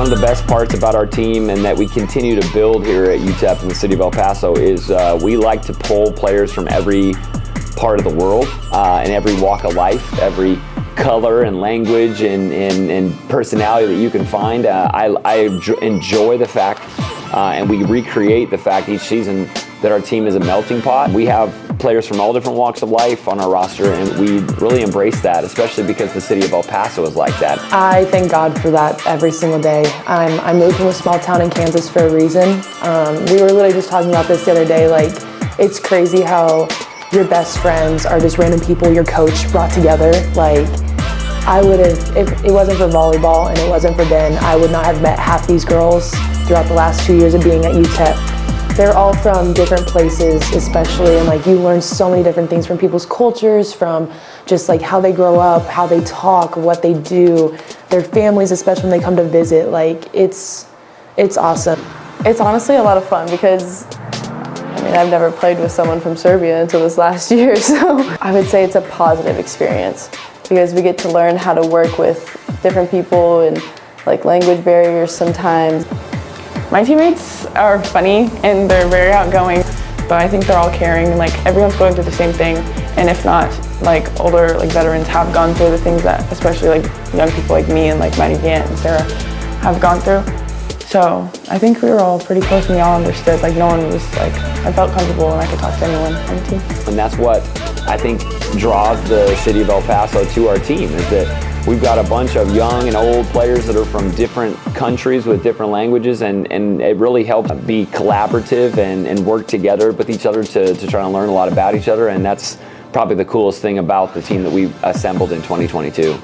One of the best parts about our team and that we continue to build here at UTEP in the city of El Paso is we like to pull players from every part of the world and every walk of life, every color and language and personality that you can find. I enjoy the fact and we recreate the fact each season that our team is a melting pot. We have players from all different walks of life on our roster, and we really embrace that, especially because the city of El Paso is like that. I thank God for that every single day. I moved from a small town in Kansas for a reason. We were literally just talking about this the other day. Like, it's crazy how your best friends are just random people your coach brought together. Like, I would have, if it wasn't for volleyball and it wasn't for Ben, I would not have met half these girls throughout the last 2 years of being at UTEP. They're all from different places, especially, and like you learn so many different things from people's cultures, from just like how they grow up, how they talk, what they do, their families, especially when they come to visit. Like, it's awesome. It's honestly a lot of fun because I mean, I've never played with someone from Serbia until this last year, so I would say it's a positive experience because we get to learn how to work with different people and like language barriers sometimes. My teammates are funny and they're very outgoing, but I think they're all caring and like everyone's going through the same thing. And if not, like older like veterans have gone through the things that especially like young people like me and like Maddie Gant and Sarah have gone through. So I think we were all pretty close and we all understood. Like no one was like, I felt comfortable and I could talk to anyone on the team. And that's what I think draws the city of El Paso to our team, is that we've got a bunch of young and old players that are from different countries with different languages, and it really helps be collaborative and work together with each other to try to learn a lot about each other, and that's probably the coolest thing about the team that we assembled in 2022.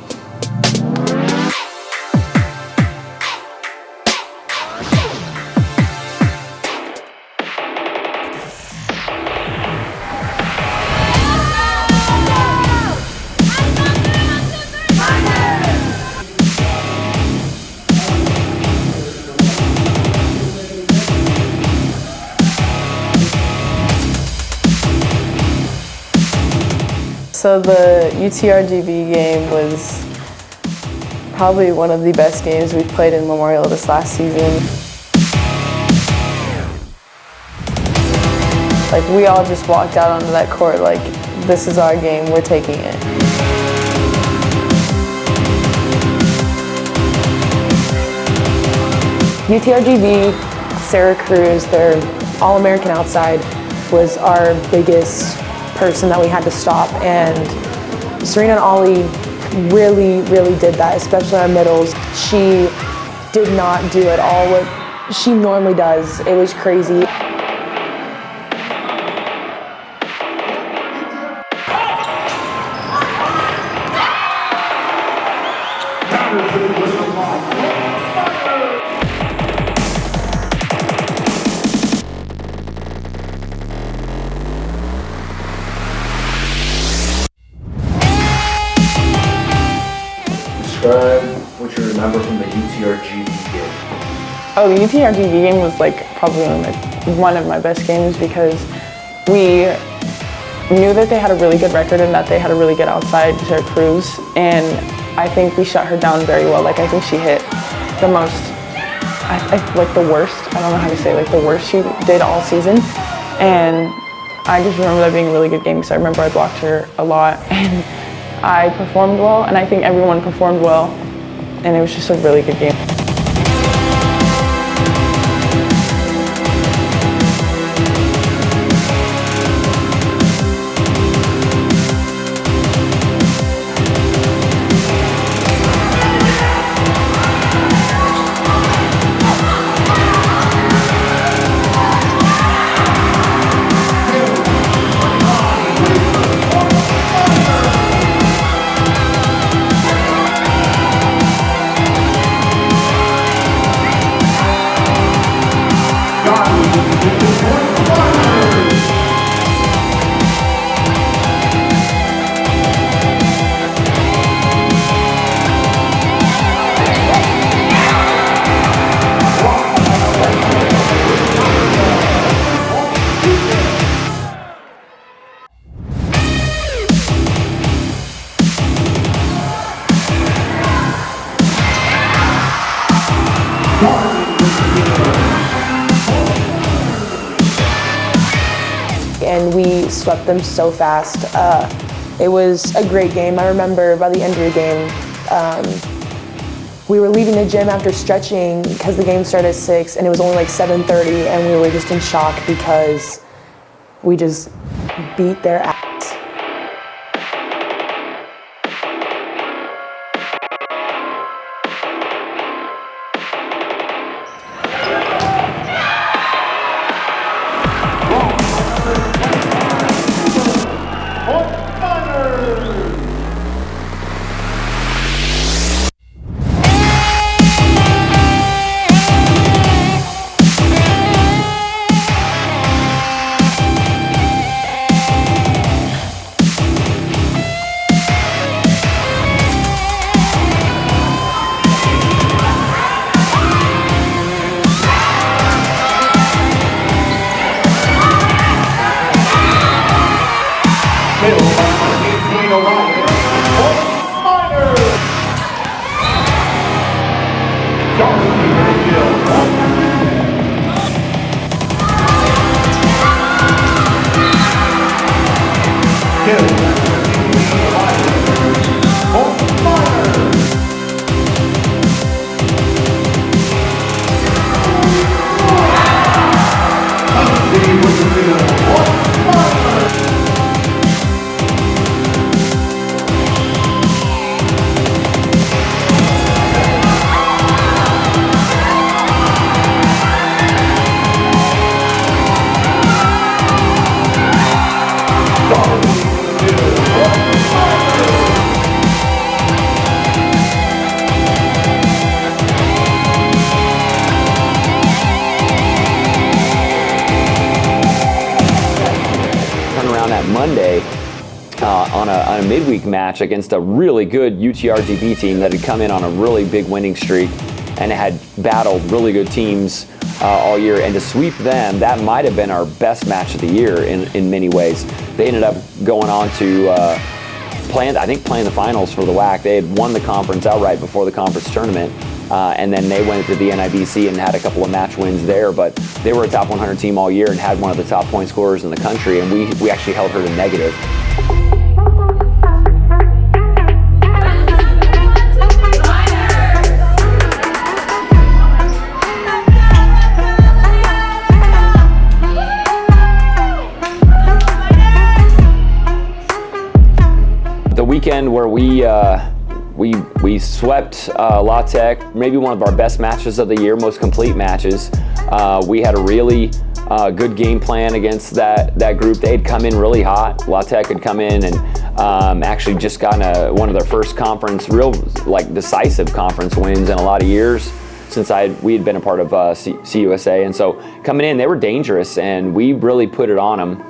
So the UTRGV game was probably one of the best games we've played in Memorial this last season. Like, we all just walked out onto that court like, this is our game, we're taking it. UTRGV, Sarah Cruz, their All-American outside, was our biggest person that we had to stop, and Serena and Ollie really did that, especially our middles. She did not do at all what she normally does. It was crazy. Describe what you remember from the UTRGV game. Oh, the UTRGV game was like probably one of my best games because we knew that they had a really good record and that they had a really good outside, Sarah Cruz, and I think we shut her down very well. Like, I think she hit the most, like the worst, I don't know how to say, like the worst she did all season, and I just remember that being a really good game because I remember I blocked her a lot and I performed well, and I think everyone performed well, and it was just a really good game. and we swept them so fast. It was a great game. I remember by the end of the game, we were leaving the gym after stretching because the game started at 6 and it was only like 7:30, and we were just in shock because we just beat their ass. Monday on a midweek match against a really good UTRGV team that had come in on a really big winning streak and had battled really good teams all year, and to sweep them, that might have been our best match of the year in many ways. They ended up going on to playing the finals for the WAC. They had won the conference outright before the conference tournament, and then they went to the NIBC and had a couple of match wins there, but they were a top 100 team all year and had one of the top point scorers in the country, and we actually held her to negative. The weekend where we swept LA Tech, maybe one of our best matches of the year, most complete matches. We had a really good game plan against that group. They had come in really hot. LA Tech had come in and actually just gotten one of their first conference, real decisive conference wins in a lot of years since we had been a part of CUSA. And so coming in, they were dangerous, and we really put it on them.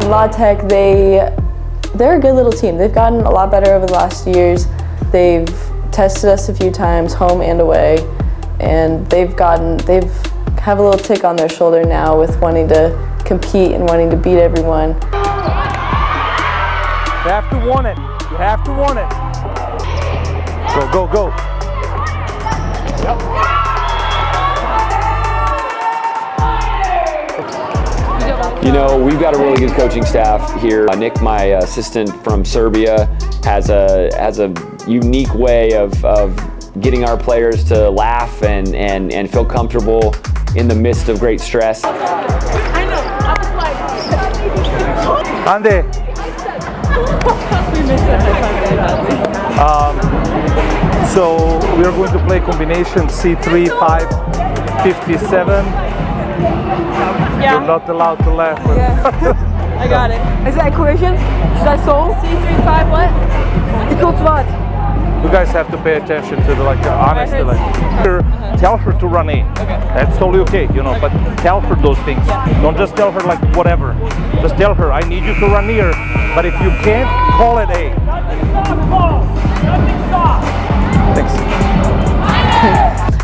LA Tech, they're a good little team. They've gotten a lot better over the last years. They've tested us a few times, home and away, and they've have a little tick on their shoulder now with wanting to compete and wanting to beat everyone. You have to want it. You have to want it. Go, go, go. Yep. You know, we've got a really good coaching staff here. Nick, my assistant from Serbia, has a unique way of getting our players to laugh and feel comfortable in the midst of great stress. I know. Ande. We missed that. So we are going to play combination C3, 5, 57. Yeah. You're not allowed to laugh. Yeah. I got it. Is that equation? Should I solve? C3, 5, what? Equals what? You guys have to pay attention to the honesty. Tell her to run A. Okay. That's totally okay, you know, but tell her those things. Yeah. Don't just tell her whatever. Just tell her, I need you to run here, but if you can't, call it A. Thanks.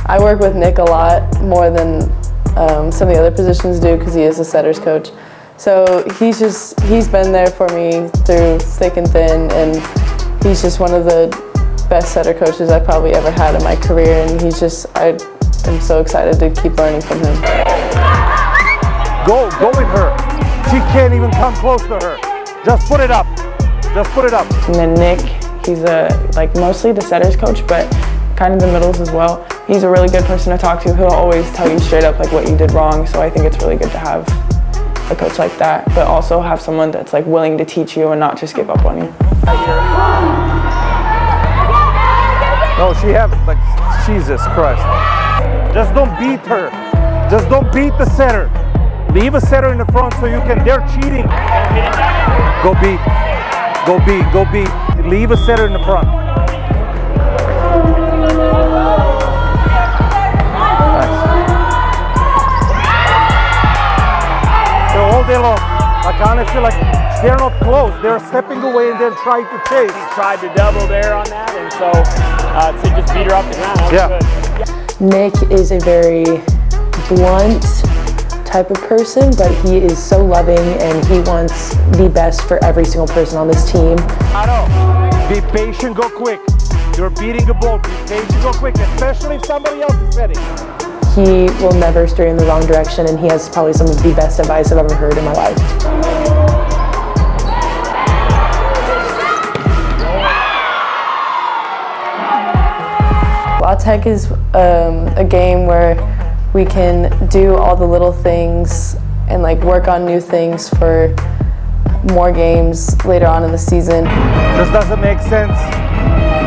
I work with Nick a lot more than some of the other positions do because he is a setters coach. So he's been there for me through thick and thin, and He's just one of the best setter coaches I've probably ever had in my career, and I am so excited to keep learning from him. Go with her. She can't even come close to her. Just put it up. Just put it up. And then Nick, he's like mostly the setters coach, but kind of the middles as well. He's a really good person to talk to. He'll always tell you straight up like what you did wrong. So I think it's really good to have a coach like that, but also have someone that's like willing to teach you and not just give up on you. No, she have like, Jesus Christ. Just don't beat her. Just don't beat the setter. Leave a setter in the front so you can, they're cheating. Go beat. Go beat, go beat. Leave a setter in the front. So all day long, like honestly, like they're not close. They're stepping away and then trying to chase. He tried to double there on that, and so to just beat her off the ground. That was good. Nick is a very blunt type of person, but he is so loving and he wants the best for every single person on this team. Be patient, go quick. You're beating a ball. Be patient, go quick, especially if somebody else is setting. He will never steer in the wrong direction, and he has probably some of the best advice I've ever heard in my life. LA Tech is a game where we can do all the little things and like work on new things for more games later on in the season. This doesn't make sense.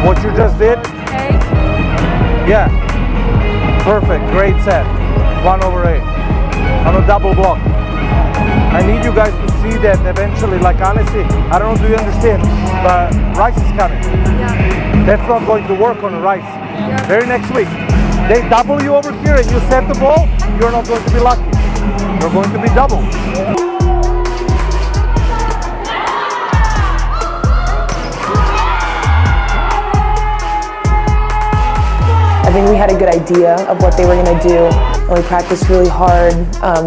What you just did? Okay. Yeah. Perfect. Great set. 1/8 on a double block. I need you guys to see that eventually. Like honestly, I don't know if you understand, but Rice is coming. Yeah. That's not going to work on the Rice. Yeah. Very next week. They double you over here and you set the ball, you're not going to be lucky. You're going to be double. I think we had a good idea of what they were going to do, and we practiced really hard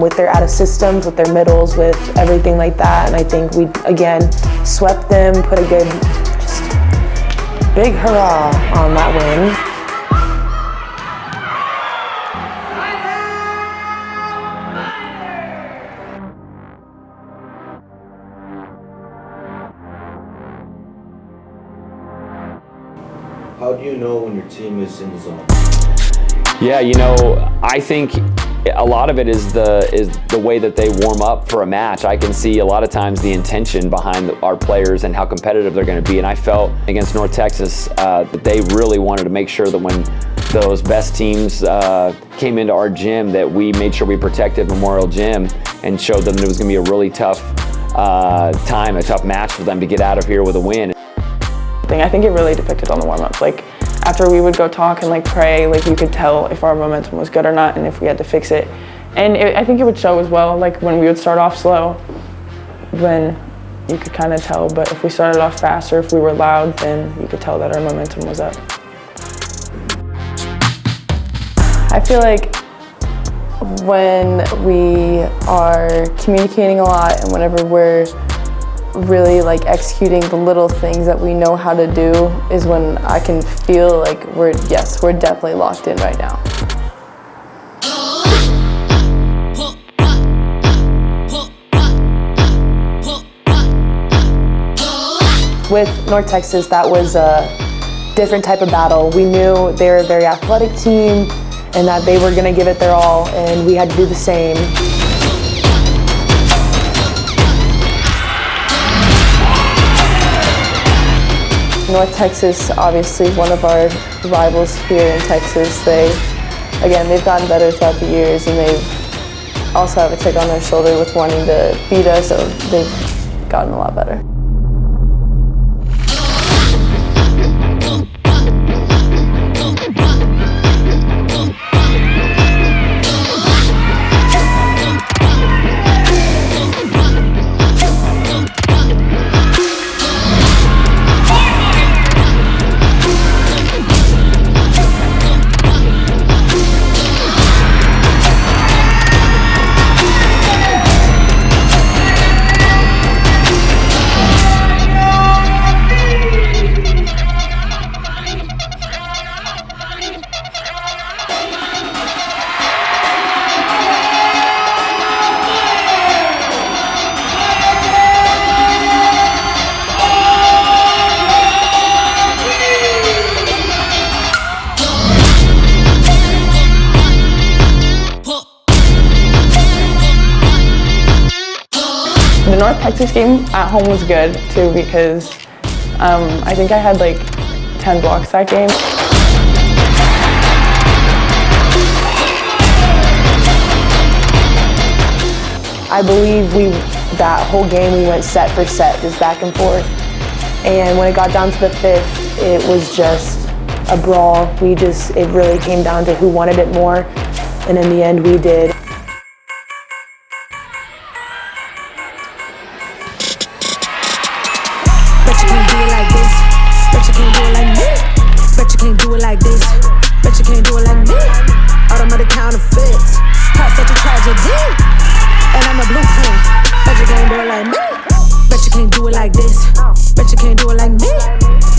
with their out of systems, with their middles, with everything like that, and I think we, again, swept them, put a good, just big hurrah on that win. How do you know when your team is in the zone? Yeah, I think a lot of it is the way that they warm up for a match. I can see a lot of times the intention behind our players and how competitive they're going to be. And I felt against North Texas that they really wanted to make sure that when those best teams came into our gym, that we made sure we protected Memorial Gym and showed them that it was going to be a really tough time, a tough match for them to get out of here with a win. I think it really depicted on the warm-ups. Like after we would go talk and like pray, like you could tell if our momentum was good or not and if we had to fix it. And I think it would show as well, like when we would start off slow, when you could kind of tell, but if we started off faster, if we were loud, then you could tell that our momentum was up. I feel like when we are communicating a lot and whenever we're really like executing the little things that we know how to do is when I can feel like we're definitely locked in right now. With North Texas, that was a different type of battle. We knew they were a very athletic team and that they were going to give it their all, and we had to do the same. North Texas, obviously one of our rivals here in Texas. They've gotten better throughout the years, and they've also have a tick on their shoulder with wanting to beat us, so they've gotten a lot better. North Texas game at home was good too because I think I had like 10 blocks that game. I believe that whole game we went set for set, just back and forth. And when it got down to the fifth, it was just a brawl. It really came down to who wanted it more. And in the end, we did. Bet you can't do it like this. Bet you can't do it like me. Bet you can't do it like this. Bet you can't do it like me. Automatic counterfeits. Past such a tragedy. And I'm a blueprint. Bet you can't do it like me. Bet you can't do it like this. Bet you can't do it like me.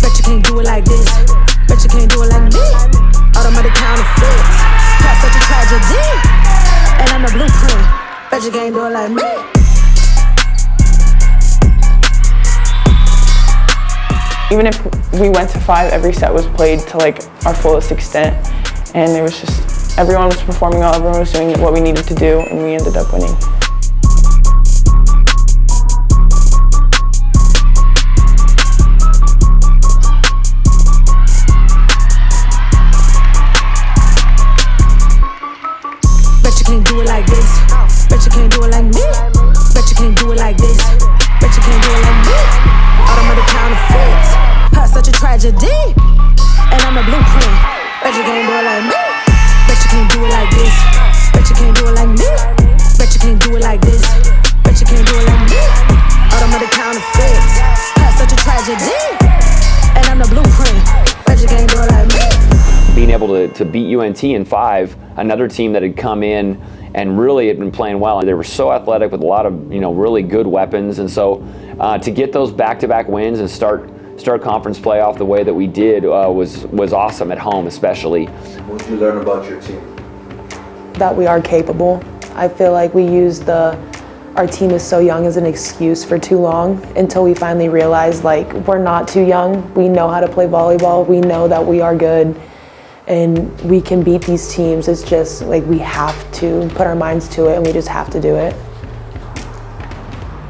Bet you can't do it like this. Bet you can't do it like me. Automatic counterfeits. Past such a tragedy. And I'm a blueprint. Bet you can't do it like me. Even if we went to 5, every set was played to like our fullest extent, and it was just everyone was performing well, everyone was doing what we needed to do, and we ended up winning. Bet you can't do it like this. Bet you can't do it like me. Bet you can't do it like this. Bet you can't do it like me. Automatic counterfeits. Past such a tragedy. And I'm a blueprint. Bet you can't do it like me. Bet you can't do it like this. Bet you can't do it like me. Bet you can't do it like this. Bet you can't do it like me. Automatic counterfeits. Past such a tragedy. And I'm the blueprint. Bet you can't do it like me. Being able to beat UNT in 5, another team that had come in and really had been playing well. They were so athletic with a lot of really good weapons, and so to get those back-to-back wins and start conference playoff the way that we did was awesome at home, especially. What did you learn about your team? That we are capable. I feel like we used our team is so young as an excuse for too long until we finally realized like we're not too young. We know how to play volleyball. We know that we are good. And we can beat these teams. It's just like we have to put our minds to it and we just have to do it.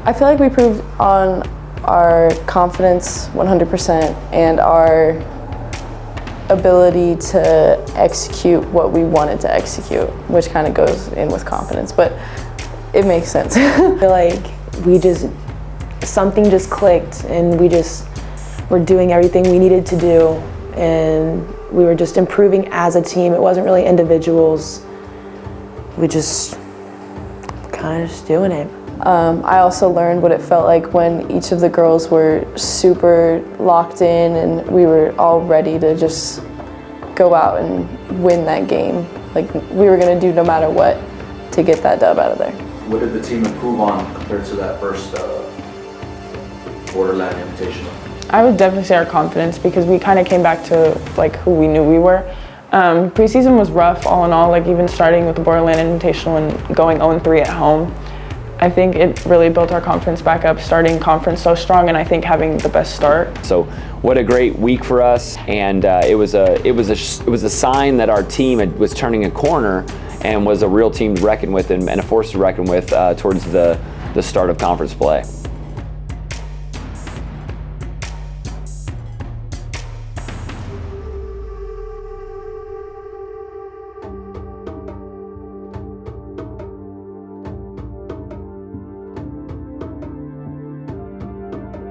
I feel like we proved on our confidence 100% and our ability to execute what we wanted to execute, which kind of goes in with confidence, but it makes sense. I feel like something just clicked and we just were doing everything we needed to do, and we were just improving as a team. It wasn't really individuals. We just kind of just doing it. I also learned what it felt like when each of the girls were super locked in and we were all ready to just go out and win that game. Like we were gonna do no matter what to get that dub out of there. What did the team improve on compared to that first Borderland Invitational? I would definitely say our confidence, because we kind of came back to like who we knew we were. Preseason was rough all in all, like even starting with the Borderland Invitational and going 0-3 at home. I think it really built our confidence back up, starting conference so strong, and I think having the best start. So what a great week for us, and it was a sign that our team was turning a corner and was a real team to reckon with and a force to reckon with towards the start of conference play.